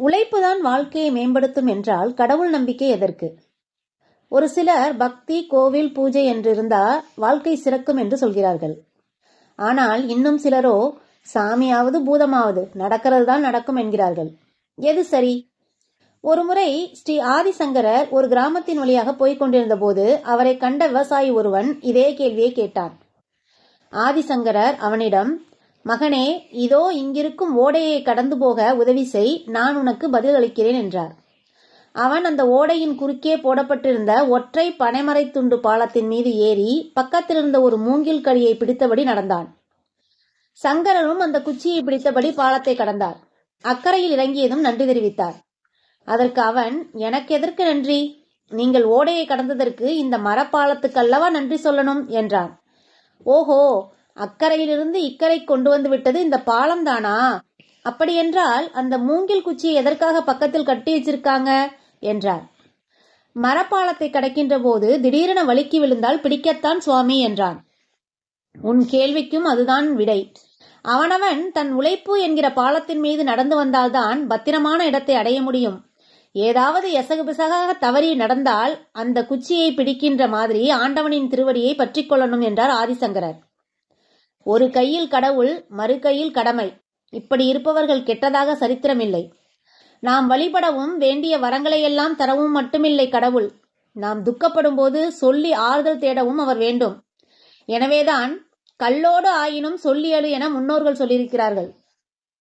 உழைப்புதான் வாழ்க்கையை மேம்படுத்தும் என்றால் கடவுள் நம்பிக்கை எதற்கு? ஒரு சிலர் பக்தி, கோவில், பூஜை என்றிருந்தா வாழ்க்கை சிறக்கும் என்று சொல்கிறார்கள். ஆனால் இன்னும் சிலரோ சாமியாவது பூதமாவது நடக்கிறது தான் நடக்கும் என்கிறார்கள். எது சரி? ஒருமுறை ஸ்ரீ ஆதிசங்கரர் ஒரு கிராமத்தின் வழியாக போய்க் கொண்டிருந்த போது அவரை கண்ட விவசாயி ஒருவன் இதே கேள்வியை கேட்டான். ஆதிசங்கரர் அவனிடம், மகனே, இதோ இங்கிருக்கும் ஓடையை கடந்து போக உதவி செய், நான் உனக்கு பதில் அளிக்கிறேன் என்றார். அவன் அந்த ஓடையின் குறுக்கே போடப்பட்டிருந்த ஒற்றை பனைமரை துண்டு பாலத்தின் மீது ஏறி பக்கத்தில் இருந்த ஒரு மூங்கில் கழியை பிடித்தபடி நடந்தான். சங்கரரும் அந்த குச்சியை பிடித்தபடி பாலத்தை கடந்தார். அக்கறையில் இறங்கியதும் நன்றி தெரிவித்தார். அதற்கு அவன், எனக்கு எதற்கு நன்றி? நீங்கள் ஓடையை கடந்ததற்கு இந்த மரப்பாலத்துக்கல்லவா நன்றி சொல்லணும் என்றான். ஓஹோ, அக்கறையிலிருந்து இக்கரை கொண்டு வந்து விட்டது இந்த பாலம்தானா? அப்படியென்றால் அந்த மூங்கில் குச்சியை எதற்காக பக்கத்தில் கட்டி வச்சிருக்காங்க என்றார். மரப்பாலத்தை கடக்கின்ற போது திடீரென வழுக்கி விழுந்தால் பிடிக்கத்தான் சுவாமி என்றான். உன் கேள்விக்கும் அதுதான் விடை. அவனவன் தன் உழைப்பு என்கிற பாலத்தின் மீது நடந்து வந்தால்தான் பத்திரமான இடத்தை அடைய முடியும். ஏதாவது எசகு பிசகாக தவறி நடந்தால் அந்த குச்சியை பிடிக்கின்ற மாதிரி ஆண்டவனின் திருவடியை பற்றி கொள்ளணும் என்றார் ஆதிசங்கரர். ஒரு கையில் கடவுள், மறு கையில் கடமை. இப்படி இருப்பவர்கள் கெட்டதாக சரித்திரமில்லை. நாம் வழிபடவும் வேண்டிய வரங்களையெல்லாம் தரவும் மட்டுமில்லை கடவுள், நாம் துக்கப்படும் போது சொல்லி ஆறுதல் தேடவும் அவர் வேண்டும். எனவேதான் கல்லோடு ஆயினும் சொல்லி அழு என முன்னோர்கள் சொல்லியிருக்கிறார்கள்.